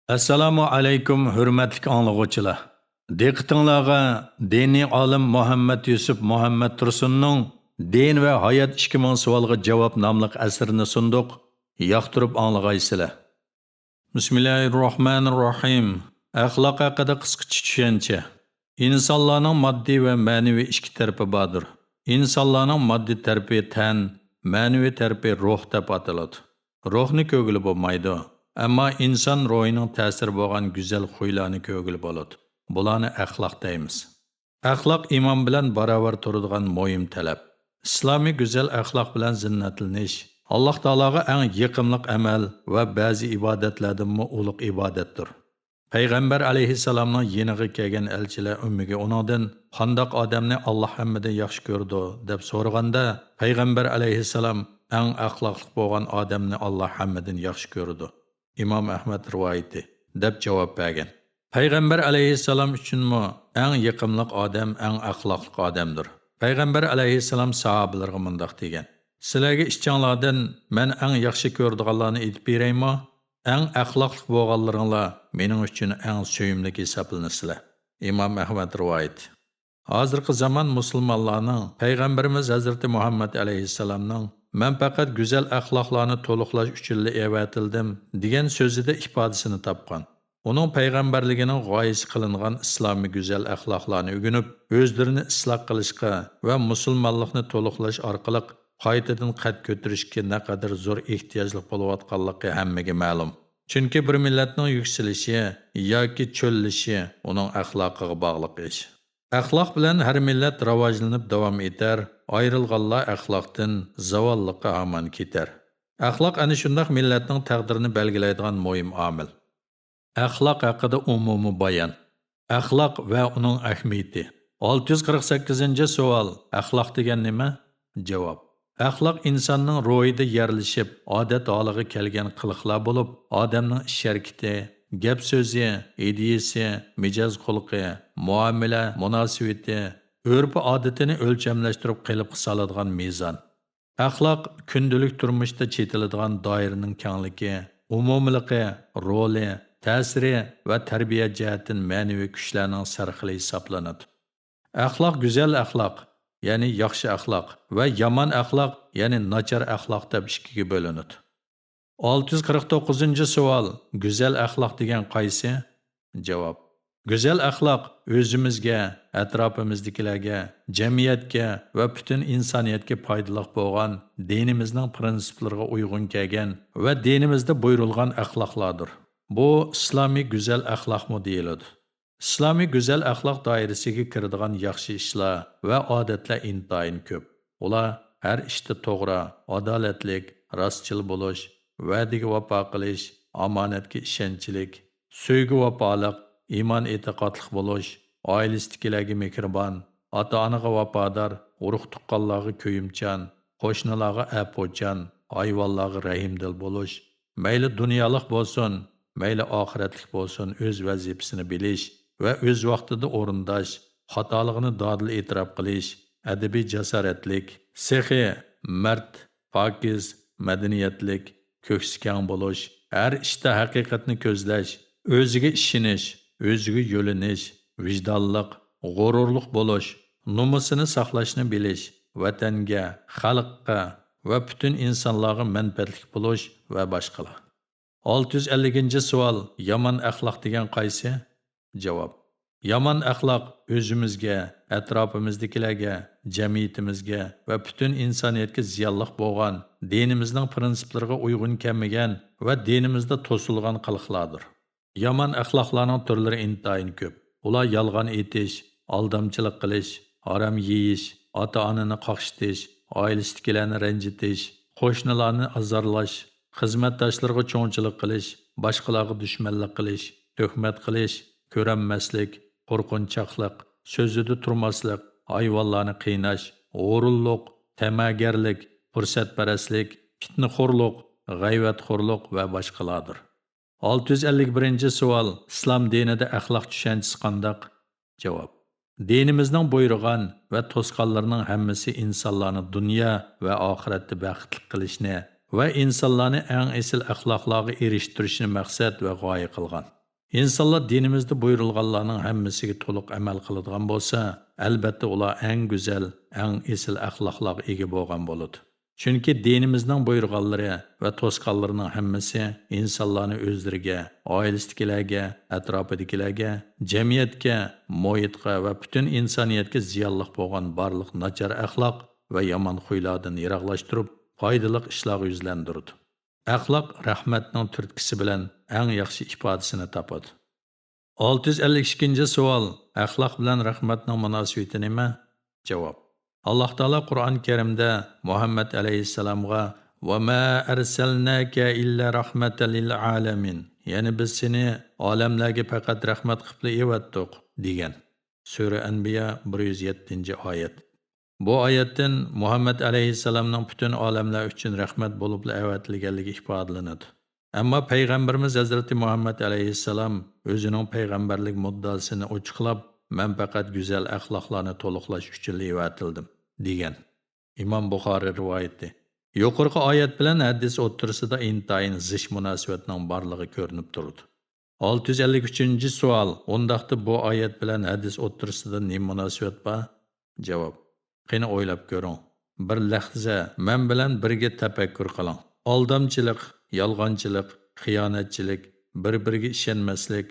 Assalomu alaykum hurmatli anglag'uvchilar. Diqqatingizga diniy olim Muhammad Yusuf Muhammad Tursunning Din va hayot 2000 savolga javob nomli asrini sunduq. Yoqtirib anglag'aysizlar. Bismillahirrohmanirrohim. Axloq haqida qisqacha tushuncha. İnsanlarning moddiy va ma'naviy ikki tarafi bordir. İnsanlarning moddiy tarafi tan, ma'naviy tarafi ruh deb ataladi. Ruhni ko'gili bo'lmaydi. Ammo inson ruhining ta'siri bo'lgan go'zal xuylarni ko'gili bo'ladi. Bularni axloq deymiz. Axloq iymon bilan barobar turadigan muhim talab. Islomiy go'zal axloq bilan zinnatlanish Alloh taologa eng yiqimliq amal va ba'zi ibodatlardan ulug' ibodatdir. Payg'ambar alayhissalomning yeniga kelgan elchilar ummiga uningdan qandoq odamni Alloh hammadan yaxshi ko'rdi deb so'raganda, payg'ambar alayhissalom eng axloqli bo'lgan odamni Alloh hammadan yaxshi ko'rdi. İmam Ahmad rivoyati deb javob bergan. Payg'ambar alayhissalom uchunmi eng yiqimliq odam eng axloqli odamdir. Payg'ambar alayhissalom sahobalarga mundaq degan: "Sizlarga ishchanglardan men eng yaxshi ko'radiganlarni aytib beraymi? Eng axloqli bo'lganlaringlar mening uchun eng suyimli hisoblanasizlar." İmam Ahmad rivoyati. Hozirgi zamon musulmonlarning payg'ambarimiz Hazrati Muhammad alayhissalomning "Men faqat go'zal axloqlarni to'liqlash uchun evatildim" degan so'zida ifodasini topgan. Uning payg'ambarligining g'oyasi qilingan islomiy go'zal axloqlarni o'rganib, o'zlarini isloq qilishga va musulmonlikni to'liqlash orqali qaytadan qad ko'tarishga naqadar zo'r ehtiyojli bo'layotganligi hammaga ma'lum. Chunki bir millatning yuksalishi yoki cho'llishi uning axloqiga bog'liq ish. Axloq bilan har millat rivojlanib davom etar, ayrilganlar axloqdan zavolliqqa hamon ketar. Axloq ana shunday millatning taqdirini belgilaydigan muhim omil. Axloq haqida umumiy bayon. Axloq va uning ahamiyati. 648-savol. Axloq degan nima? Javob. Axloq insonning ruhida yerlashib, odat holiga kelgan qiliqlar bo'lib, odamning ish-harakati, gap so'zi, ideyasi, mijoz xulqi, muomala, munosabati, urf-odatini o'lchamlashtirib qilib soladigan mezon. Axloq kundalik turmushda chetiladigan doiraning kengligi, umumligi, roli, ta'siri va tarbiya jihatdan ma'naviy kuchlarning sarxili hisoblanadi. Axloq go'zal axloq, ya'ni yaxshi axloq va yomon axloq, ya'ni nachar axloq deb ikkiga bo'linadi. 649-savol. Go'zal axloq degan qaysi? Javob. Go'zal axloq o'zimizga, atrofimizdagilarga, jamiyatga va butun insoniyatga foydali bo'lgan, dinimizning prinsiplariga uyg'un kelgan va dinimizda buyurilgan axloqlardir. Bu islomiy go'zal axloqmi deyiladi. Islomiy go'zal axloq doirasiga kiradigan yaxshi ishlar va odatlar intayin ko'p. Ular har ishda to'g'ri, adolatlik, rostchil bo'lish, va'daga vafo qilish, omonatga ishonchlik, so'ygi vafoliq, iymon e'tiqodli bo'lish, oilasidagilarga mehribon, ota-onaga vafodor, urug' tuqqanlarga ko'yimchan, qo'shnilarga apo'chan, hayvonlarga rahimdil bo'lish, mayli dunyolik bo'lsin, mayli oxiratlik bo'lsin, o'z vazifasini bilish va o'z vaqtida o'rindash, xatoligini dodil e'tirof qilish, adabiy jasoratlik, sehi, mard, pokiz, madaniyatlik, ko'ksi keng bo'lish, har ishda haqiqatni ko'zlash, o'ziga ishonish, o'ziga yo'linish, vijdonliq, g'ururliq bo'lish, nomusini saqlashni bilish, vatanga, xalqqa va butun insonlarga manfaatli bo'lish va boshqalar. 650-savol. Yomon axloq degan qaysi? Javob. Yomon axloq o'zimizga, atrofimizdagilarga, jamiyatimizga va butun insoniyatga ziyonli bo'lgan, dinimizning prinsiplariga uyg'un kelmagan va dinimizda to'silgan qiliqlardir. Yomon axloqlarning turlari intayin ko'p. Ular yolg'on aytish, aldamchilik qilish, harom yeyish, ota-onani qaqshitish, oilasidagilarni ranjitish, qo'shnilarni azorlash, xizmatdoshlarga cho'ngchilik qilish, boshqalarga dushmanlik qilish, tuhmat qilish, ko'ranmaslik, qo'rqinchoqlik, so'zida turmaslik, hayvonlarni qiynash, o'g'rillik, tamagarlik, fursatparastlik, fitnaxo'rlik, g'ayvatxo'rlik va boshqalardir. 651-savol. Islom dinida axloq tushunchasi qandoq? Javob. Dinimizning buyurgan va to'sqanlarining hammasi insonlarni dunyo va oxiratda baxtli qilishni va insonlarni eng asl axloqlarga erishtirishni maqsad va g'oya qilgan. İnsanlar dinimizde buyurulganlarning hammasiga to'liq amal qiladigan bo'lsa, albatta ular eng go'zal, eng esil axloqlarga ega bo'lgan bo'ladi. Chunki dinimizning buyurganlari va to'sqanlarining hammasi insonlarni o'zlariga, oilasidagilarga, atrofidagilarga, jamiyatga, muhitga va butun insoniyatga ziyonli bo'lgan barliq nachar axloq va yomon xuylardan yiroqlashtirib, foydali ishlarga yuzlantiradi. Axloq rahmatning turtkisi bilan eng yaxshi ifodasini topadi. 652 savol. Axloq bilan rahmatning munosabati nima? Javob. Alloh taolo Qur'oni Karimda Muhammad alayhissalomga "Va ma arsalnaka illa rahmatan lil alamin", ya'ni biz seni olamlarga faqat rahmat qilib evatdik degan. Sura Anbiya 107-oyat. Bu oyatdan Muhammad alayhissalomning butun olamlar uchun rahmat bo'lib avatilganligi ifodalanadi. Ammo payg'ambarimiz Hazrati Muhammad alayhissalom o'zining payg'ambarlik muddasini ochiqlab, "Men faqat go'zal axloqlarni to'liqlash uchun avatildim" degan. Imom Buxoriy rivoyati. Yuqorqi oyat bilan hadis o'ttirisida intayin zish munosabatning borligi ko'rinib turadi. 653-savol. Undaqda bu oyat bilan hadis o'ttirisida nima munosabat bor? Javob. Qani o'ylab ko'ring. Bir lahza men bilan birga tafakkur qiling. Aldamchilik, yolg'onchilik, xiyonatchilik, bir-biriga ishonmaslik,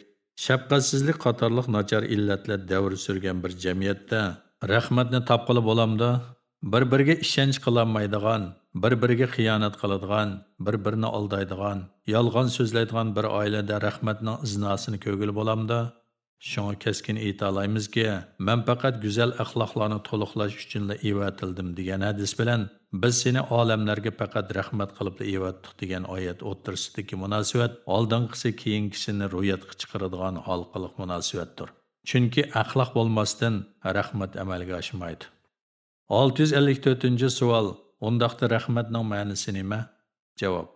shafqatsizlik qatorliq nachar illatlar davr surgan bir jamiyatda rahmatni topqili bo'lamdi? Bir-biriga ishonch qilolmaydigan, bir-biriga xiyonat qiladigan, bir-birini aldaydigan, yolg'on so'zlaydigan bir oilada rahmatning iznasini ko'gil bo'lamdi? Shunga keskin aytaolaymizki, men faqat go'zal axloqlarni to'liqlash uchun evatildim degan hadis bilan biz seni olamlarga faqat rahmat qilib evatdik degan oyat o'ttirsidagi munosabat oldinqisi keyingisini ro'yatga chiqaradigan halqiliq munosabatdir. Chunki axloq bo'lmasdan rahmat amalga oshmaydi. 654-savol. Undaqda rahmatning ma'nosi nima? Javob.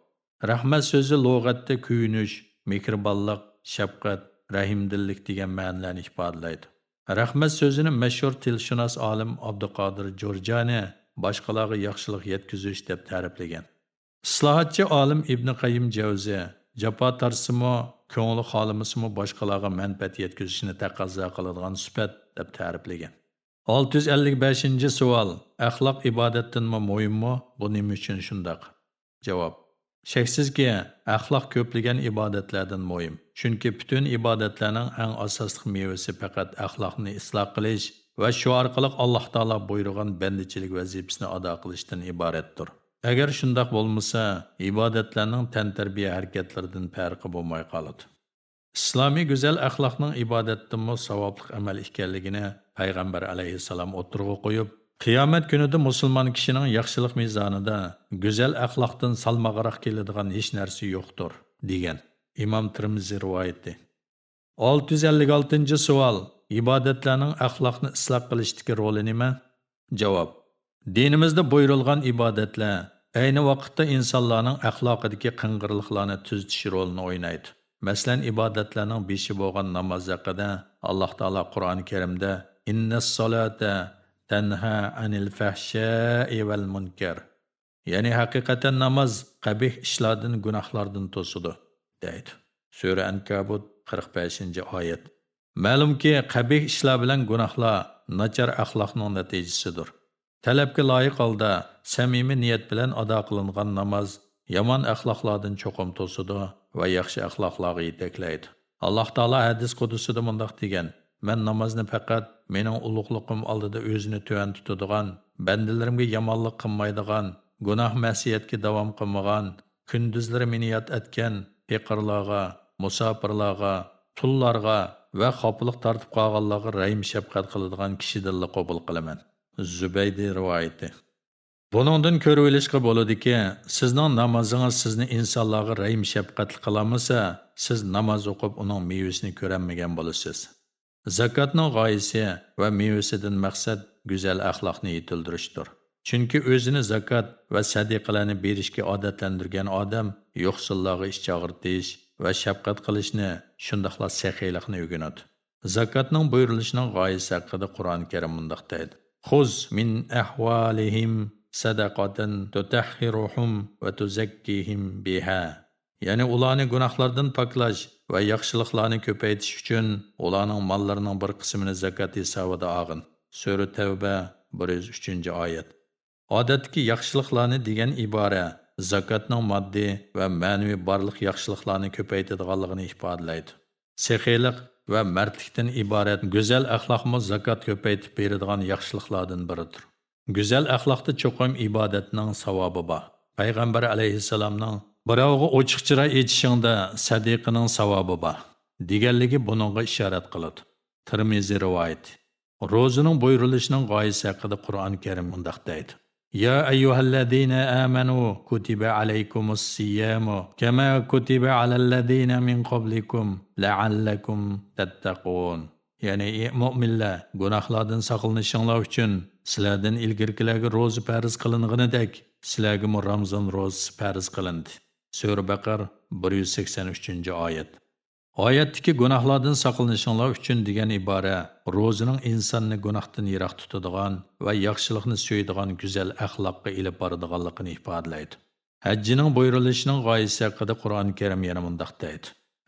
Rahmat so'zi lug'atda kuyinish, mehribonlik, shafqat, rahimdillik degan ma'nolarni ifodalaydi. Rahmat so'zini mashhur tilshunos olim Abduqodir Jurjani boshqalarga yaxshilik yetkazish deb ta'riflagan. Islohotchi olim Ibn Qayyim Javzi jafo tarsimi, ko'ngli xolimisimi boshqalarga manfaat yetkazishni taqozo qiladigan sifat deb ta'riflagan. 655-savol. Axloq ibodatdanmi muhimmi? Bu nima uchun shundoq? Javob. Shaksizki, axloq ko'plagan ibodatlardan muhim. Chunki butun ibodatlarning eng asosli mevasi faqat axloqni isloh qilish va shu orqali Alloh taolo buyurgan bandichilik vazifasini ado qilishdan iboratdir. Agar shundoq bo'lmasa, ibodatlarning tantarbiya harakatlaridan farqi bo'lmay qoladi. Islomiy go'zal axloqning ibodatdanmi savobli amal ekanligini payg'ambar alayhissalom o'tirg'i qo'yib, qiyomat kunida musulmon kishining yaxshilik mezonida go'zal axloqdan salmog'roq keladigan hech narsa yo'qdir degan. Imom Tirmiziy rivoyati. 656-savol. Ibodatlarning axloqni isloh qilishdagi roli nima? Javob. Dinimizda buyurilgan ibodatlar ayni vaqtda insonlarning axloqidagi qing'irliklarni tuzatish rolini o'ynaydi. Masalan, ibodatlarning beshi bo'lgan namoz haqida Alloh taolo Qur'oni Karimda "Innas-solata tanha anil fahsha'i val munkar", ya'ni haqiqatan namoz qabih ishlardan, gunohlardan to'sidi deydi. Sura Ankabut 45-oyat. Ma'lumki, qabih ishlar bilan gunohlar nachar axloqning natijasidir. Talabga loyiq holda samimiy niyat bilan ado qilingan namoz yomon axloqlardan cho'qim to'sidi va yaxshi axloqlarga yetaklaydi. Alloh taolo hadis qudusida mundaq degan: "Men namozni faqat mening ulug'liqim oldida o'zini tuvan tutadigan, bandalarimga yomonlik qilmaydigan, gunoh ma'siyatga davom qilmagan, kunduzlari meni yod etgan peqirlarga, musofirlarga, tullarga va xopliq tortib qolganlarga rahim shafqat qiladigan kishidan qabul qilaman." Zubaydi rivoyati. Buningdan ko'rib olishga bo'ladiki, sizning namozingiz sizni insonlarga rahim shafqat qilamasa, siz namoz o'qib uning mevasini ko'rmagan bo'lasiz. Zakotning g'oyasi va mevasidan maqsad go'zal axloqni yetildirishdir. Chunki o'zini zakot va sadiqalarni berishga odatlantirgan odam yo'qsillarga ish chog'irtish va shafqat qilishni, shundaqla saxiylikni o'rganadi. Zakotning buyurilishining g'oyasi haqida Qur'oni Karim mundaq deydi: "Xuz min ahvalihim sadaqatan tutahhiruhum va tuzakkihim biha", ya'ni ularni gunohlardan poklash va yaxshiliklarni ko'paytirish uchun ularning mollarining bir qismini zakot hisobida olgin. Sura Tavba 103-oyat. Odatdagi yaxshiliklarni degan ibora zakotning moddiy va ma'naviy barliq yaxshiliklarni ko'paytiradiganligini ifodalaydi. Sexiylik va mardlikdan iborat go'zal axloqmi zakot ko'paytirib beradigan yaxshiliklardan biridir. Go'zal axloqda cho'qim ibodatning savobi bor. Payg'ambar alayhissalomning birovga ochiqchira aytishingda sadiqaning savobi bor deganligi buningga ishorat qiladi. Tirmiziy rivoyat. Ro'zaning buyurilishining g'oyasi haqida Qur'on Karim mundaq deydi: Ya ayyuhallazina amanu kutiba alaykumus siyamu kama kutiba alallazina min qablikum la'allakum tattaqun. Ya'ni mu'minlar gunohlardan saqlanishinglar uchun sizlardan ilgirkilarga ro'za farz qilinganidek sizlarga Ramazon ro'zasi farz qilindi. Sura Baqara 183-oyat. Oyatdagi gunohlardan saqlanishinglar uchun degan ibora ro'zining insonni gunohdan yiroq tutadigan va yaxshilikni suyadigan go'zal axloqqa ilib boradiganligini ifodalaydi. Hajjining buyurilishining g'oyasi haqida Qur'oni Karim yana mundaq deydi: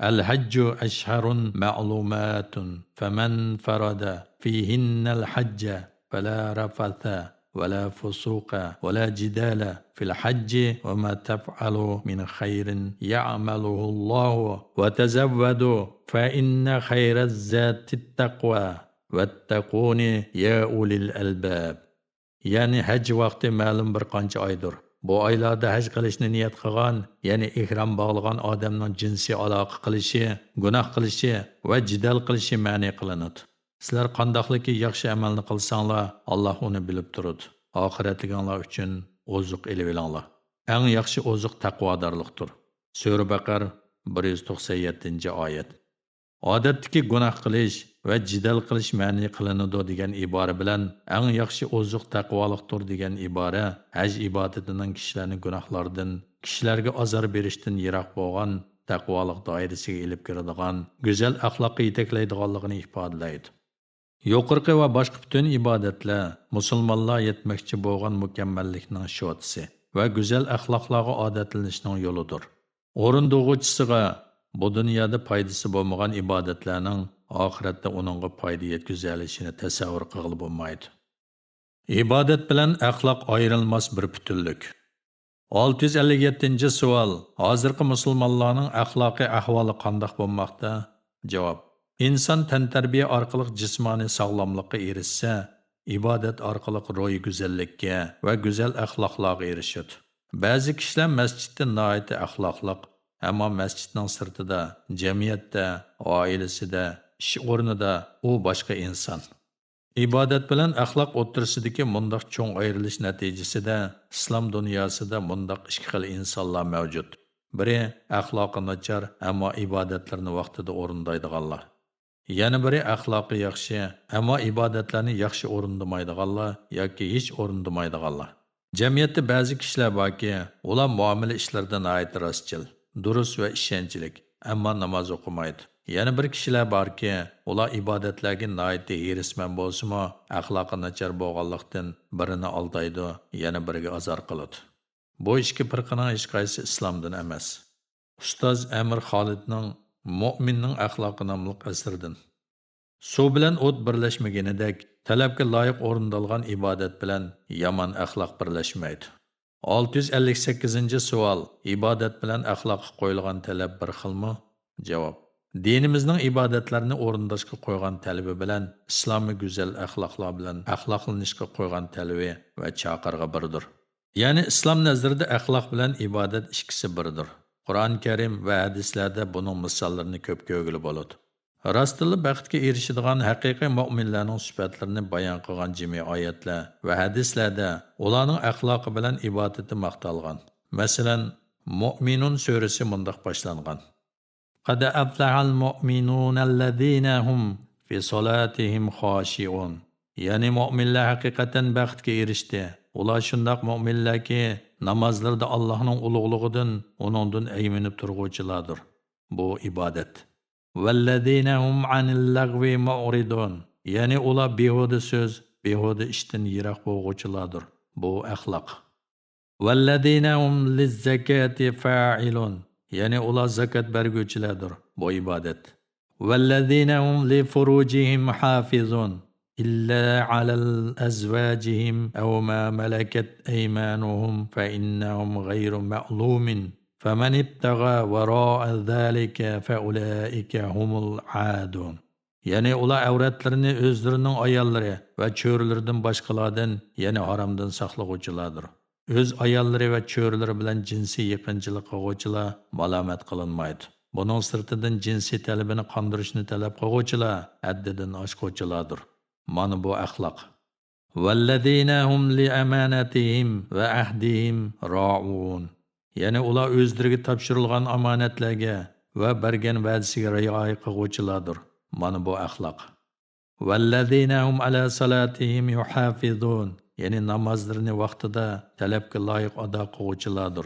Al-hajju ashharun ma'lumatun faman farada fihinnal hajja fala rafatha ولا فسوق ولا جدال في الحج وما تفعلوا من خير يعمله الله وتزودوا فإن خير الزاد التقوى واتقون يا أولي الألباب. Yani haj vaqti ma'lum bir qancha oydir. Bu oylarda haj qilishni niyat qilgan, ya'ni ihrom bog'lagan odamning jinsiy aloqa qilishi, gunoh qilishi va jidal qilishi ma'ni qilinadi. Sizlar qandoqliki yaxshi amalni qilsanglar, Alloh uni bilib turadi. Oxiratliginglar uchun oziq elib olinglar. Eng yaxshi oziq taqvodorlikdir. Sura Baqara 197-oyat. Odatdagi gunoh qilish va jidal qilish ma'ni qilinadi degan ibora bilan eng yaxshi oziq taqvolikdir degan ibora haj ibodatining kishilarning gunohlardan, kishilarga azor berishdan yiroq bo'lgan taqvolik doirasiga ilib kiradigan go'zal axloqqa yetaklaydiganligini ifodalaydi. Yuqorqi va boshqa butun ibodatlar musulmonlar yetmoqchi bo'lgan mukammallikning shotisi va go'zal axloqlarga odatlanishning yo'lidir. O'rindog'uvchisiga bu dunyoda foydasi bo'lmagan ibodatlarning oxiratda uningga foyda yetkazishini tasavvur qilib bo'lmaydi. Ibodat bilan axloq ayrilmas bir butunlik. 657-savol. Hozirgi musulmonlarning axloqiy ahvoli qanday bo'lmoqda? Javob: İnsan tantarbiya orqali jismoniy sog'lomlikka erishsa, ibodat orqali ro'yi go'zallikka va go'zal axloqlarga erishadi. Ba'zi kishilar masjidda noiti axloqliq, ammo masjidning sirtida, jamiyatda, oilasida, ish o'rnida u boshqa inson. Ibodat bilan axloq o'ttirsidagi mundaq cho'ng ayrilish natijasida islom dunyosida mundaq ikki xil insonlar mavjud. Biri axloqi nachar, ammo ibodatlarni vaqtida o'rindaydiganlar. Yana biri axloqi yaxshi, ammo ibodatlarni yaxshi o'rindamaydiganlar yoki hech o'rindamaydiganlar. Jamiyatda ba'zi kishilar borki, ular muomala ishlarida nihoyat rostchil, durust va ishonchlik, ammo namoz o'qimaydi. Yana bir kishilar borki, ular ibodatlarga nihoyat hirisman bo'lsa-mu, axloqi nachar bo'lganlikdan birini aldaydi, yana biriga azor qiladi. Bu ikki firqaning hech qaysi islomdan emas. Ustoz Amir Xolidning Mu'minning axloqi nomli asridan. Suv bilan o't birlashmaganidek, talabga loyiq o'rindalgan ibodat bilan yomon axloq birlashmaydi. 658-savol. Ibodat bilan axloqqa qo'yilgan talab bir xilmi? Javob: Dinimizning ibodatlarni o'rindashga qo'ygan talabi bilan islomiy go'zal axloqlar bilan axloqlanishga qo'ygan talabi va chaqirg'i birdir. Ya'ni islom nazarida axloq bilan ibodat ikkisi birdir. Qur'on Karim va hadislarda buning misollarini ko'p ko'rgili bo'ladi. Rostli baxtga erishadigan haqiqiy mu'minlarning sifatlarini bayon qilgan jami oyatlar va hadislarda ularning axloqi bilan ibodati maqtalgan. Masalan, Mu'minun surasi mundaq boshlangan: Qad aflahal mu'minunallazina hum fi solatihim xoshi'un. Ya'ni mu'minlar haqiqatan baxtga erishdi. Ular shundaq mu'minlarki namozlarda Allohning ulug'lig'idan, uningdan ayminib turg'uvchilardir. Bu ibodat. Vallazina hum anil lagwi mu'ridun. Ya'ni ular behuda so'z, behuda ishdan yiroq bo'lg'uvchilardir. Bu axloq. Vallazina hum liz-zakati fa'ilun. ya'ni ular zakat berguvchilardir. Bu ibodat. Vallazina hum li furujihim hafizun illa alal azwajihim aw ma malakat aymanuhum fa innahum ghayru ma'lumin. Faman ibtagha wara'a dhalika fa ulaika humul aadun. Ya'ni ular avratlarini o'zlarining ayollari va cho'rilaridan boshqalardan, ya'ni haromdan saqlovchilardir. O'z ayollari va cho'rilari bilan jinsiy yaqinchilik qiluvchilar malomat qilinmaydi. Buning sirtidan jinsiy talabini qondirishni talab qiluvchilar haddidan oshquvchilardir. Mana bu axloq. Vallazina hum li amanatihim va ahdihim ra'un. Ya'ni ular o'zlariga topshirilgan omonatlarga va bergan va'dasiga rioya qiluvchilardir. Mana bu axloq. Vallazina hum ala salatihim yuhafizun. Ya'ni namozlarini vaqtida talabga loyiq ado qiluvchilardir.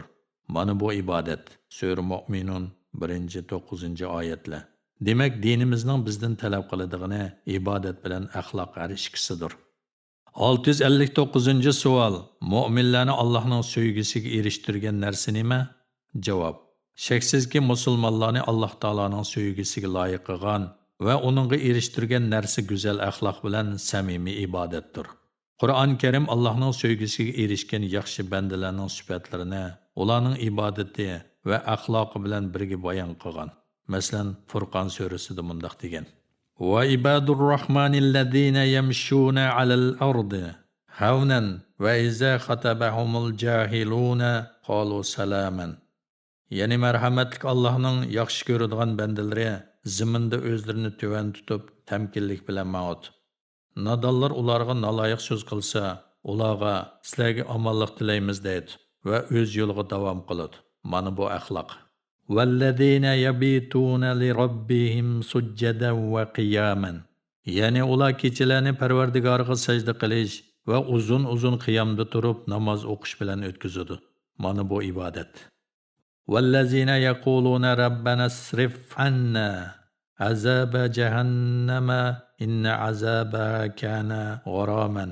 Mana bu ibodat. Sura Mu'minun 1-9 oyatlar. Demak, dinimizning bizdan talab qilinadiğini ibodat bilan axloq har ikkisidir. 659-savol. Mu'minlarni Allohning sevgisiga erishtirgan narsa nima? Javob. Shaksizki musulmonlarni Alloh taolaning sevgisiga loyiq qilgan va uningga erishtirgan narsa go'zal axloq bilan samimiy ibodatdir. Qur'on Karim Allohning sevgisiga erishgan yaxshi bandalarning sifatlarini, ularning ibodati va axloqi bilan birga bayon qilgan. Masalan, Furqon surasida mundaq degan: "Va ibadur rahmanillazina yamshuna alal ardi havnan va iza khatabahumul jahiluna qalu salaman." Ya'ni marhamatlik Allohning yaxshi ko'radigan bandalari ziminda o'zlarini tuvan tutib, tamkinlik bilan ma'ud. Nadallar ularga naloyiq so'z qilsa, ularga sizlarga omonlik tilaymiz deydi va o'z yo'liga davom qiladi. Mana bu axloq. Vallazina yabituna li robbihim sujjadan va qiyaman. Ya'ni ular kechalarni Parvardigoriga sajda qilish va uzun qiyomda turib namoz o'qish bilan o'tkazadi. Mana bu ibodat. Vallazina yaquluna rabbana asrif anna azaba jahannama inna azabaha kana gharaman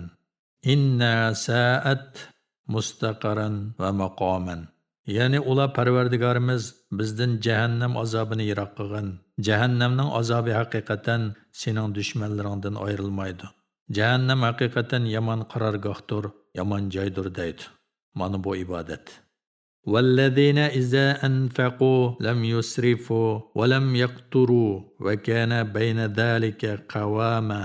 inna sa'at mustaqaran va maqaman. Ya'ni ular Parvardigorimiz bizdan jahannam azobini yiroq qilgan. Jahannamning azobi haqiqatan sening dushmanlaringdan ayrilmaydi. Jahannam haqiqatan yomon qarorgohdir, yomon joydir deydi. Mana bu ibodat. والذين إذا أنفقوا لم يسرفوا ولم يقتروا وكان بين ذلك قواما.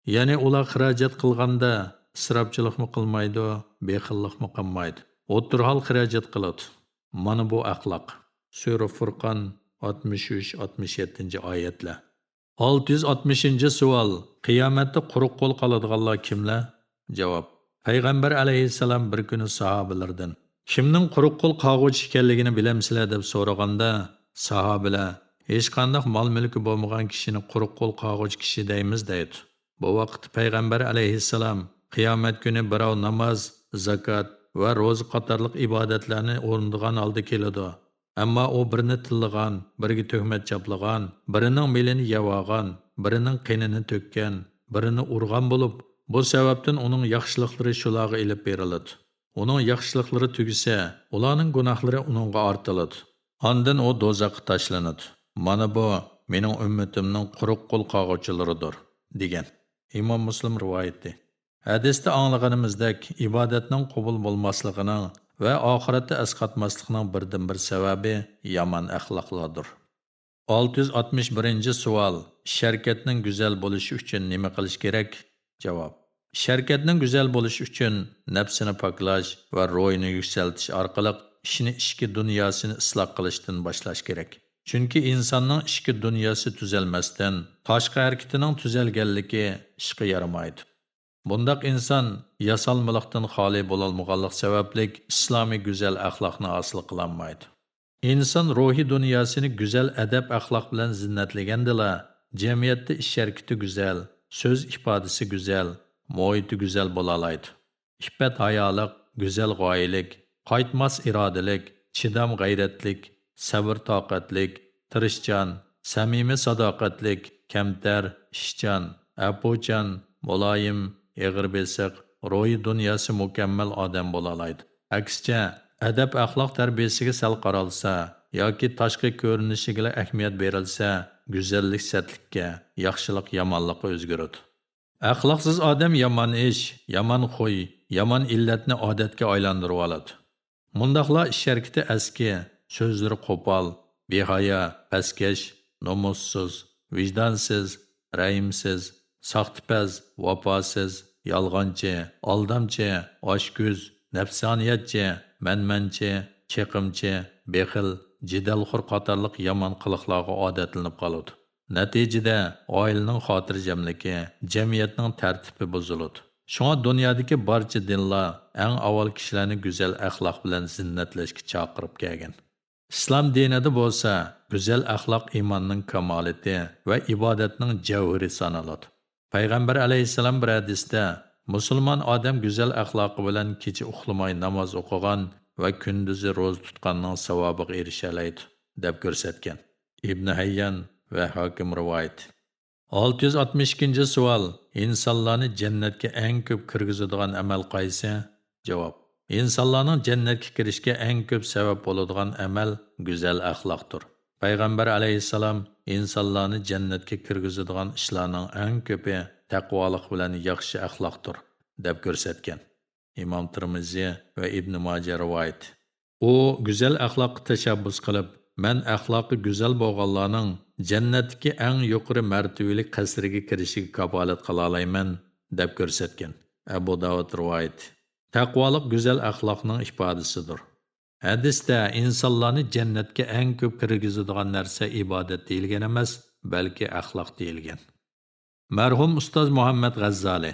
Yani ular xarajat qilganda isrofchilikmi qilmaydi, bexillikmi qilmaydi. O'tirhol xarajat qiladi. Mana bu axloq. Sura Furqon 63-67-oyatlar. 660-savol. Qiyomatda quruq qo'l qoladiganlar kimlar? Javob. Payg'ambar alayhissalom bir kuni sahobalardan kimning quruq qo'l qog'uvchi ekanligini bilamsizlar deb so'raganda, sahobalar hech qanday mol-mulki bo'lmagan kishini quruq qo'l qog'uvchi kishi deymiz deydi. Bu vaqt payg'ambar alayhissalom qiyomat kuni birov namoz, zakat va ro'za qatorliq ibodatlarni o'rnatgan holda keladi. Ammo u birini tillagan, biriga tuhmat chaplagan, birining melini yavagan, birining qinini to'kkan, birini urgan bo'lib, bu sababdan uning yaxshiliklari shularga ilib beriladi. Uning yaxshiliklari tugisa, ularning gunohlari uningga ortiladi. Ondan u do'zaxga tashlanadi. Mana bu mening ummatimning quruq qo'l qog'uvchilaridir, degan. Imom Muslim rivoyati. Hadisda anlaganimizdek, ibodatning qabul bo'lmasligining va oxiratda asqatmasligining birdan-bir sababi yomon axloqlardir. 661-savol. Sharkatning go'zal bo'lishi uchun nima qilish kerak? Javob. Sharkatning go'zal bo'lishi uchun nafsini poklash va ro'yini yuksaltish orqali ishni ichki dunyosini isloq qilishdan boshlash kerak. Chunki insonning ichki dunyosi tuzalmasdan, tashqi harakatining tuzalganligi ishga yaramaydi. Bundaq inson yasalmaliqdan xoli bo'lolmaganlik sababli islomiy go'zal axloqni hosil qilolmaydi. Inson ruhiy dunyosini go'zal adab axloq bilan zinnatlagandila, jamiyatda ish harakati go'zal, so'z ifodasi go'zal, muhiti go'zal bo'la oladi. Iffat hayolik, go'zal g'oyilik, qaytmas irodalik, chidam g'ayratlik, sabr toqatlik, tirishchan, samimiy sadoqatlik, kamtar, ishchan, apuchan, muloyim, eg'ir besiq, ruhiy dunyosi mukammal odam bo'la oladi. Aksicha, adab axloq tarbiyasiga sal qaralsa, yoki tashqi ko'rinishiga ahamiyat berilsa, go'zallik satlikka, yaxshilik yomonlikqa o'zgaradi. Axloqsiz odam yomon ish, yomon xuy, yomon illatni odatga aylantirib oladi. Mundaqlar ish harakati aski, so'zlari qo'pol, behayo, pastkash, nomussiz, vijdonsiz, rahimsiz, saxtipaz, vafosiz, yolg'onchi, aldamchi, oshko'z, nafsoniyatchi, manmanchi, cheqimchi, bexil, jidalxo'r qatorliq yomon qiliqlarga odatlanib qoladi. Natijada oilaning xotirjamligi, jamiyatning tartibi buziladi. Shunga dunyodagi barcha dinlar eng avval kishilarni go'zal axloq bilan zinnatlashga chaqirib kelgan. Islom dinida bo'lsa, go'zal axloq iymonning kamolati va ibodatning javhari sanaladi. Payg'ambar alayhissalom bir hadisda musulmon odam go'zal axloqi bilan kecha uxlamay namoz o'qigan va kunduzi ro'za tutganning savobiga erishalaydi deb ko'rsatgan. Ibn Hayyan va Hokim rivoyat. 662-savol. İnsanlarni jannatga eng ko'p kirgizadigan amal qaysi? Javob. İnsanlarning jannatga kirishga eng ko'p sabab bo'ladigan amal go'zal axloqdir. Payg'ambar alayhissalom insonlarni jannatga kirgizadigan ishlarning eng ko'pi taqvolik bilan yaxshi axloqdir deb ko'rsatgan. Imom Tirmiziy va Ibn Majah rivoyat. U go'zal axloqqa tashabbus qilib, "Men axloqi go'zal bo'lganlarning jannatga eng yuqori martabali qasriga kirishiga kafolat qila olmayman" deb ko'rsatgan. Abu Dawud rivoyat. Taqvolik go'zal axloqning ifodasidir. Hadisda insonlarni jannatga eng ko'p kirgizadigan narsa ibodat deyilgan emas, balki axloq deyilgan. Marhum ustoz Muhammad G'azzali,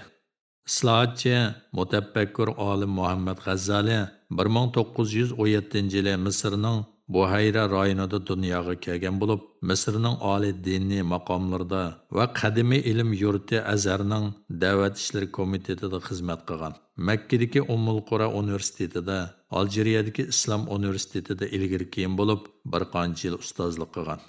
islohotchi, mutafakkur olim Muhammad G'azzali 1917-yili Misrning Buhayra rayonida dunyoga kelgan bo'lib, Misrning oliy diniy maqomlarida va qadimiy ilm yurti Azharning da'vat ishlari komitetida xizmat qilgan. Makkadagi Ummul Qura universitetida, Aljeriyadagi Islom universitetida ilgari keyin bo'lib, bir qancha yil ustozlik qilgan.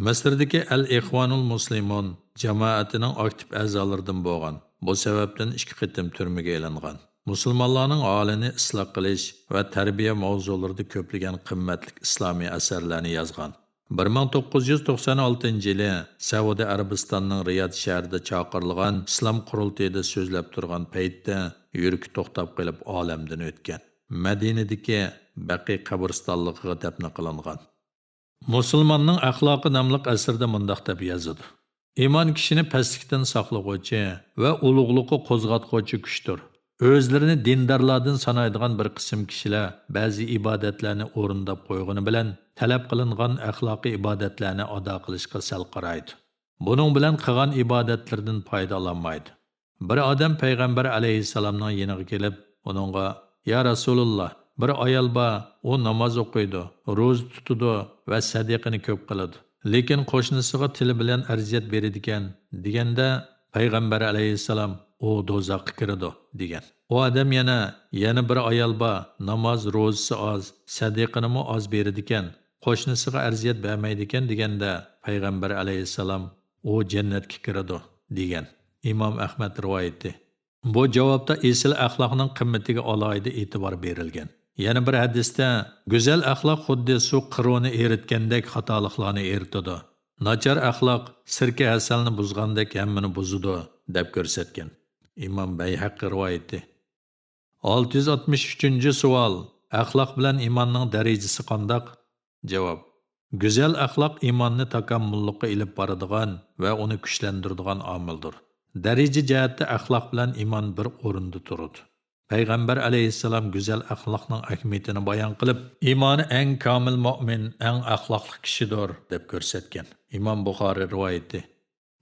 Misrdagi Al-Ikhwanul Muslimun jamoatining aktiv a'zolaridan bo'lgan. Bu sababdan 2 qitim turmaga ilingan. Musulmonlarning holini isloh qilish va tarbiya mavzularida ko'plagan qimmatli islomiy asarlarni yozgan. 1996-yili Saudiya Arabistonining Riyod shahrida chaqirilgan islom qurultayida so'zlab turgan paytda yuragi to'xtab qolib olamdan o'tgan. Madinadagi Baqi qabristonligiga dafn qilingan. Musulmonning axloqi nomli asrda mundaq deb yozadi. Iymon kishini pastlikdan saqlag'uvchi va ulug'liqqa qo'zg'atg'uvchi kuchdir. O'zlarini dindorlardan sanaydigan bir qism kishilar ba'zi ibodatlarni o'rindab qo'ygani bilan talab qilingan axloqiy ibodatlarni ado qilishga sal qaraydi. Buning bilan qilgan ibodatlardan foyda olmaydi. Bir odam payg'ambar alayhissalomning yoniga kelib, uningga: "Ya Rasululloh, bir ayol bor, u namoz o'qiydi, ro'za tutadi va sadiqani ko'p qiladi. Lekin qo'shnisiga tili bilan arziyat beradi ekan" deganda payg'ambar alayhissalom "U do'zaxga kiradi" degan. U odam yana bir ayol bor, namoz, ro'zasi oz, sadiqanimi oz beradi ekan, qo'shnisiga arziyat bermaydi ekan deganda payg'ambar alayhissalom "U jannatga kiradi" degan. Imom Ahmad rivoyati. Bu javobda esil axloqning qimmatiga alohida e'tibor berilgan. Yana bir hadisda go'zal axloq xuddi suv qironi eritgandek xatoliklarni eritadi. Nachar axloq sirka asalni buzgandek hammani buzadi deb ko'rsatgan. Imom Bayhaqi rivoyati. 663-savol. Axloq bilan iymonning darajasi qandoq? Javob. Go'zal axloq iymonni takomillikka ilib boradigan va uni kuchlantiradigan omildir. Daraja jihatda axloq bilan iymon bir o'rinda turadi. Payg'ambar alayhissalom go'zal axloqning ahamiyatini bayon qilib, iymoni eng komil mu'min, eng axloqli kishidir deb ko'rsatgan. Imom Buxoriy rivoyati.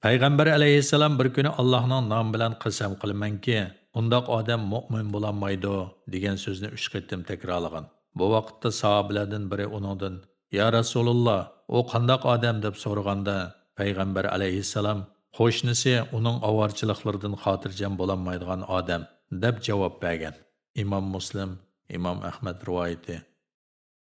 Payg'ambar alayhissalom bir kuni Allohning nomi bilan qasam qilamanki, undoq odam mu'min bo'lolmaydi degan so'zni 3 qatim takrorlagan. Bu vaqtda sahobalardan biri uningdan: "Ya Rasululloh, u qandoq odam?" deb so'raganda, payg'ambar alayhissalom qo'shnisi uning avorchiliklaridan xotirjam bo'lolmaydigan odam deb javob bergan. Imom Muslim, Imom Ahmad rivoyati.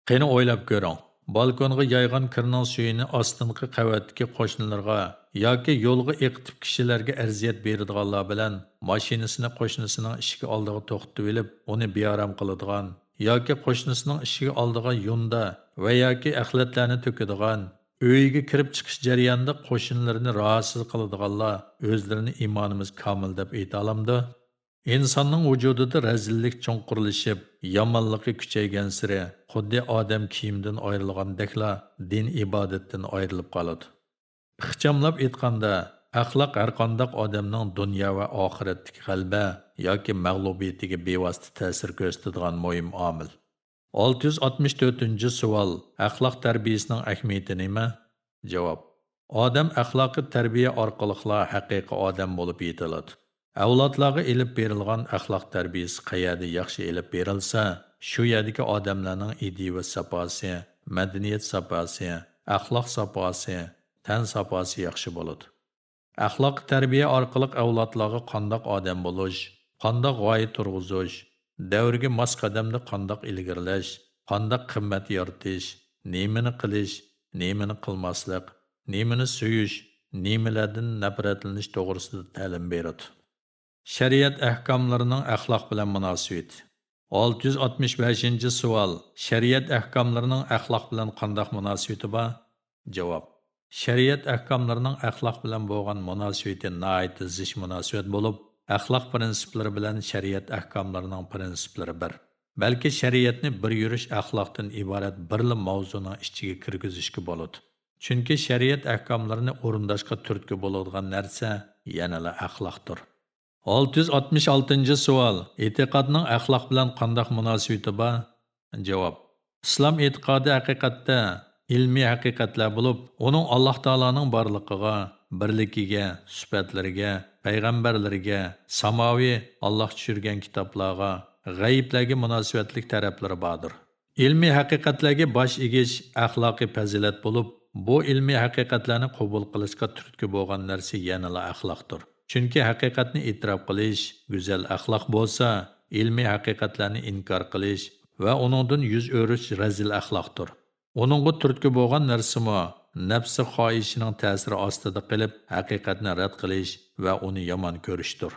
Qani o'ylab ko'ring. Balkonga yaygan kirning suyini ostinqi qavatdagi qo'shnilarga yoki yo'lga eqitib kishilarga arziyat beradiganlar bilan mashinasini qo'shnisining eshigi oldiga to'xtatib olib, uni bearam qiladigan yoki qo'shnisining ishiga oldigan yunda va yoki axlatlarni to'kadigan, uyiga kirib chiqish jarayonida qo'shnilarini rahatsız qiladiganlar o'zlarini iymonimiz komil deb ayta olamdi. İnsanның vücudida razillik cho'nqurlashib, yomonligi kuchaygan siri, xuddi odam kiyimdan ayrilgandekla din ibodatdan ayrilib qoladi. Ixchamlab aytganda, axloq har qanday odamning dunyo va oxiratdagi g'alaba yoki mag'lubiyatiga bevosita ta'sir ko'rsatadigan muhim omil. 664-savol. Axloq tarbiyasining ahamiyati nima? Javob. Odam axloqiy tarbiya orqali haqiqiy odam bo'lib yetiladi. Avlodlarga elib berilgan axloq tarbiyasi qayerda yaxshi elib berilsa, shu yerdagi odamlarning ideya saposi, madaniyat saposi, axloq saposi, tan saposi yaxshi bo'ladi. Axloq tarbiya orqali avlodlarga qandoq odam bo'lish, qandoq g'oya turg'izish, davrga mos qadamda qandoq ilgirlash, qandoq qimmat yaratish, nemani qilish, nemani qilmaslik, nemani suyish, nemalardan nafratlanish to'g'risida ta'lim beradi. Shariat ahkomlarining axloq bilan munosabati. 665-savol. Shariat ahkomlarining axloq bilan qanday munosabati bor? Javob. Shariat ahkomlarining axloq bilan bo'lgan munosabati nihoyat zich munosabat bo'lib, axloq prinsiplari bilan shariat ahkomlarining prinsiplari bir. Balki shariatni bir yurish axloqdan iborat birla mavzuning ichiga kirgizishga bo'ladi. Chunki shariat ahkomlarini o'rindashga turtki bo'ladigan narsa yanala axloqdir. 666-savol. E'tiqodning axloq bilan qanday munosabati bor? Javob. Islom e'tiqodi haqiqatda ilmiy haqiqatlar bo'lib, uning Alloh taolaning borligiga, birligiga, sifatlariga, payg'ambarlarga, samoviy Alloh tushirgan kitoblarga, g'ayblarga munosabatlik taraflari bordir. Ilmiy haqiqatlarga bosh egish axloqiy fazilat bo'lib, bu ilmiy haqiqatlarni qabul qilishga turtki bo'lgan narsa yanala axloqdir. Chunki haqiqatni e'tirof qilish go'zal axloq bo'lsa, ilmiy haqiqatlarni inkor qilish va uningdan yuz o'rish razil axloqdir. Uningga turtki bo'lgan narsami nafsi xohishining ta'siri ostida qilib, haqiqatni rad qilish va uni yomon ko'rishdir.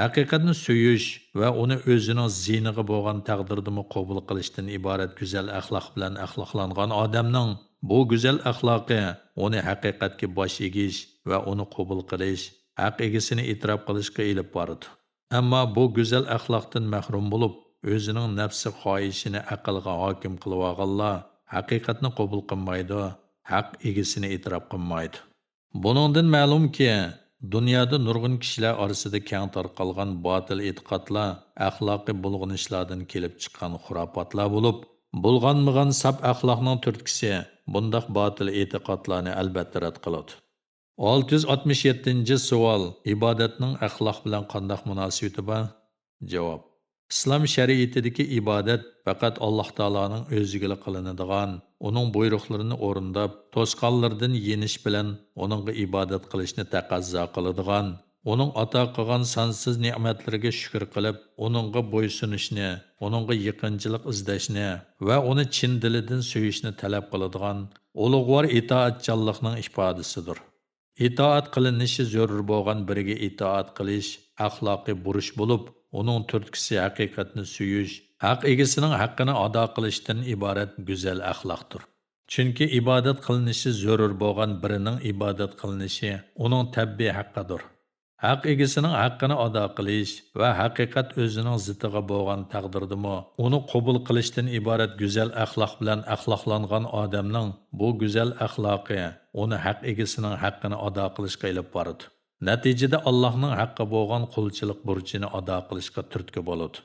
Haqiqatni suyish va uni o'zining ziyniga bo'lgan taqdirdimi qabul qilishdan iborat go'zal axloq bilan axloqlangan odamning bu go'zal axloqi uni haqiqatga bosh egish va uni qabul qilish, haq egisini e'tirof qilishga elib boradi. Ammo bu go'zal axloqdan mahrum bo'lib, o'zining nafsi xohishini aqlga hokim qilib olganlar haqiqatni qabul qilmaydi, haq egisini e'tirof qilmaydi. Buningdan ma'lumki, dunyoda nurg'un kishilar orasida keng tarqalgan botil e'tiqodlar axloqiy bulg'anishlardan kelib chiqqan xurofotlar bo'lib, bulg'anmagan sab axloqning turtkisi bundaq botil e'tiqodlarni albatta rad qiladi. 667-savol. Ibodatning axloq bilan qanday munosabati bor? Javob. Islom shariatidagi ibodat faqat Alloh taolaning o'ziga qilinadigan, uning buyruqlarini o'rindab, to'sqanlardan yenish bilan uningga ibodat qilishni taqozo qiladigan, uning ato qilgan sonsiz ne'matlariga shukr qilib, uningga bo'ysunishni, uningga yaqinchilik izlashni va uni chin dilidan suyishni talab qiladigan ulug'vor itoatchanlikning ifodasidir. Itoat qilinishi zarur bo'lgan biriga itoat qilish axloqiy burish bo'lib, uning turtkisi haqiqatni suyish, haq egasining haqqini ado qilishdan iborat go'zal axloqdir. Chunki ibodat qilinishi zarur bo'lgan birining ibodat qilinishi uning tabiiy haqqidir. Haq egasining haqqini ado qilish va haqiqat o'zining zitiga bo'lgan taqdirdimi, uni qabul qilishdan iborat go'zal axloq bilan axloqlangan odamning bu go'zal axloqi uni haq egasining haqqini ado qilishga ilib boradi. Natijada Allohning haqqi bo'lgan qulchilik burchini ado qilishga turtki bo'ladi.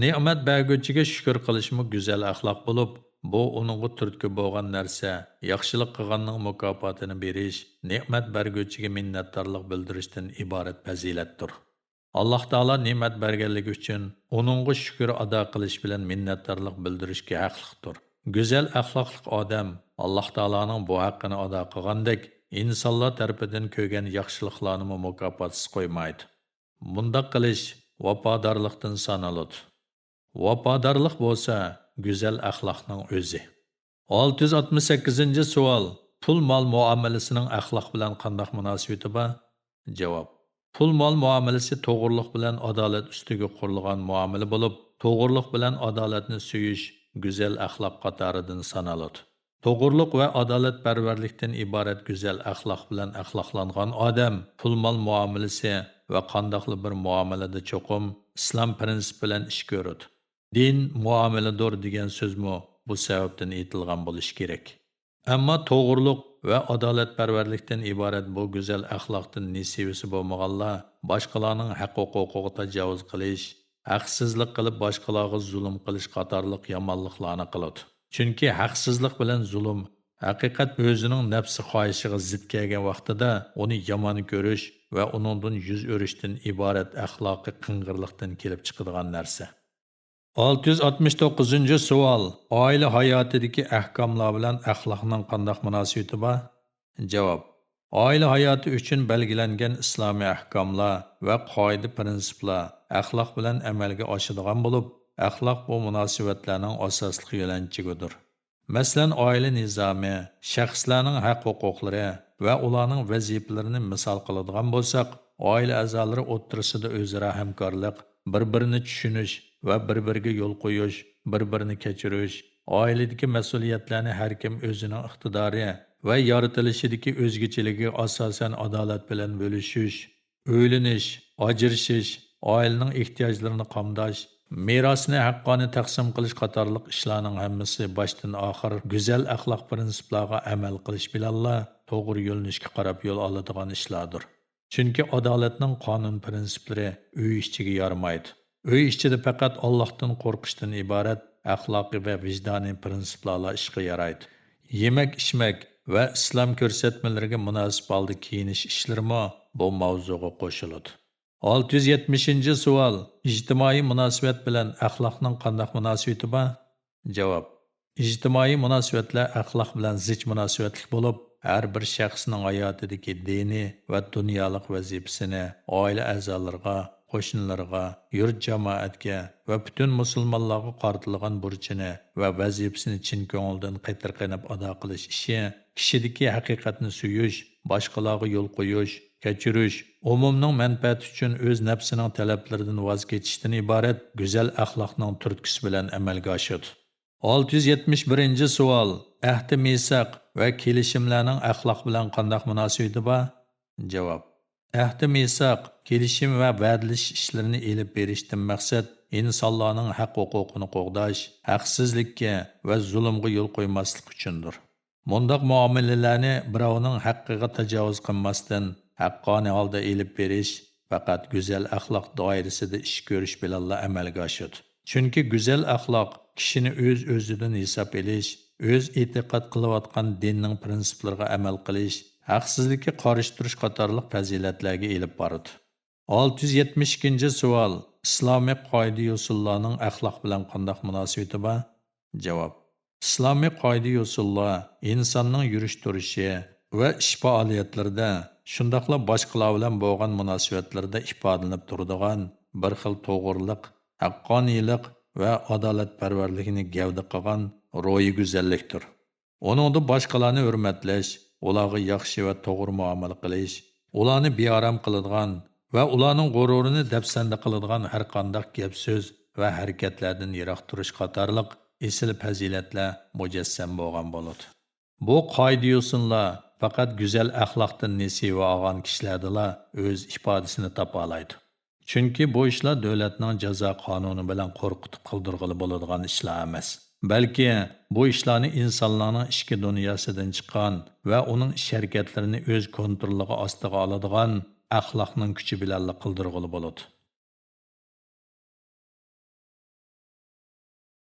Ne'mat berguvchiga shukr qilishmi go'zal axloq bo'lib, bu uningga turtki bo'lgan narsa, yaxshilik qilganning mukofotini berish, ne'mat berguvchiga minnatdorlik bildirishdan iborat fazilatdir. Alloh taolo ne'mat berganligi uchun uningga shukr ado qilish bilan minnatdorlik bildirishga haqliqdir. Go'zal axloqli odam Alloh taoloning bu haqqini ado qilgandek, insonlar tarafidan ko'rgan yaxshiliklarni mukofotsiz qo'ymaydi. Bundaq qilish vafodorlikdan sanaladi. Vafodorlik bo'lsa go'zal axloqning o'zi. 668-savol. Pul mol muomalasining axloq bilan qanday munosabati bor? Javob. Pul mol muomalasi to'g'riliq bilan adolat ustiga qurilgan muomala bo'lib, to'g'riliq bilan adolatni suyish go'zal axloq qatoridan sanaladi. To'g'riliq va adolatparvarlikdan iborat go'zal axloq bilan axloqlangan odam pul-mol muomalasi va qandoqli bir muomalada cho'qim islom prinsipi bilan ish ko'radi. Din muomaladir degan so'zmi bu sababdan aytilgan bo'lishi kerak. Ammo to'g'riliq va adolatparvarlikdan iborat bu go'zal axloqdan nisivisi bo'lmaganlar boshqalarning haq-huquqiga tajovuz qilish, haqsizlik qilib boshqalarga zulm qilish qatorliq yomonliklarni qiladi. Chunki haqsizlik bilan zulm haqiqat o'zining nafsi xohishiga zid kelgan vaqtida uni yomon ko'rish va uningdan yuz o'rishdan iborat axloqiy qing'irlikdan kelib chiqadigan narsa. 669-savol. Oila hayotidagi ahkomlar bilan axloqning qanday munosabati bor? Javob. Oila hayoti uchun belgilangan islomiy ahkomlar va qoida prinsiplar axloq bilan amalga oshadigan bo'lib, axloq bu munosabatlarning asosli yo'lanchigidir. Masalan, oila nizomi, shaxslarning haq-huquqlari va ularning vazifalarini misol qiladigan bo'lsak, oila a'zolari o'rtasida o'zaro hamkorlik, bir-birini tushunish va bir-biriga yo'l qo'yish, bir-birini kechirish, oiladagi mas'uliyatlarni har kim o'zining iqtidori va yoritilishidagi o'zgachiligga asosan adolat bilan bo'lishish, o'ylanish, ajrishish, oilaning ehtiyojlarini qamdash, merosni haqqoniy taqsim qilish qatorliq ishlarning hammasi boshdan oxir go'zal axloq prinsiplariga amal qilish bilanla to'g'ri yo'llanishga qarab yo'l oladigan ishlardir. Chunki adolatning qonun prinsiplari uy ichiga yaramaydi. Uy ichida faqat Allohdan qo'rqishdan iborat axloqiy va vijdoniy prinsiplar ishga yaraydi. Yemak-ichmak va islom ko'rsatmalariga munosib holda kiyinish ishlarimi bu mavzuga qo'shiladi. 670-savol. Ijtimoiy munosabat bilan axloqning qanday munosabati bor? Javob. Ijtimoiy munosabatlar axloq bilan zich munosabatlik bo'lib, har bir shaxsning hayotidagi diniy va dunyolik vazifasini oila a'zolariga, qo'shnilarga, yurt jamoatga va butun musulmonlarga qartilgan burchini va vazifasini chin ko'ngildan qaytarqanib ado qilish ishi kishidagi haqiqatni suyish, boshqalarga yo'l qo'yish, kechirish, umumning manfaati uchun o'z nafsining talablaridan voz kechishdan iborat go'zal axloqning turtkisi bilan amalga oshadi. 671-savol. Ahdi misaq va kelishimlarning axloq bilan qanday munosabati bor? Javob. Ahdi misaq, kelishim va va'dalash ishlarini elib berishdan maqsad insonlarning haq-huquqini qo'g'dash, haqsizlikka va zulmga yo'l qo'ymaslik uchundir. Mundaq muomalalarni birovning haqqiga tajovuz qilmasdan haqqoniy holda elib berish faqat go'zal axloq doirasida ish ko'rish bilan amalga oshadi. Chunki go'zal axloq kishini o'z-o'zidan hisob elish, o'z e'tiqod qilayotgan dinning prinsiplariga amal qilish, haqsizlikka qarshi turish qatorliq fazilatlarga elib boradi. 672-savol. Islomiy qoida-usullarning axloq bilan qanday munosabati bor? Javob. Islomiy qoida-usullar insonning yurish-turishi va ish faoliyatlarida, shundaqla boshqalar bilan bo'lgan munosabatlarda ifodalanib turadigan bir xil to'g'riliq, haqqoniylik va adolatparvarlikni gavda qilgan ro'yi go'zallikdir. Uningda boshqalarni hurmatlash, ularga yaxshi va to'g'ri muomala qilish, ularni bearam qiladigan va ularning g'ururini dafsanda qiladigan har qanday gap so'z va harakatlardan yiroq turish qatorliq esil fazilatlar mujassam bo'lgan bo'ladi. Bu qoida-usullar faqat go'zal axloqdan nasiba olgan kishilardala o'z ifodasini topa oladi. Chunki bu ishlar davlatning jazo qonuni bilan qo'rqitib qildirg'ili bo'ladigan ishlar emas. Balki bu ishlarni insonlarning ichki dunyosidan chiqqan va uning ish-harakatlarini o'z kontroliga ostiga oladigan axloqning kuchi bilan qildirg'ili bo'ladi.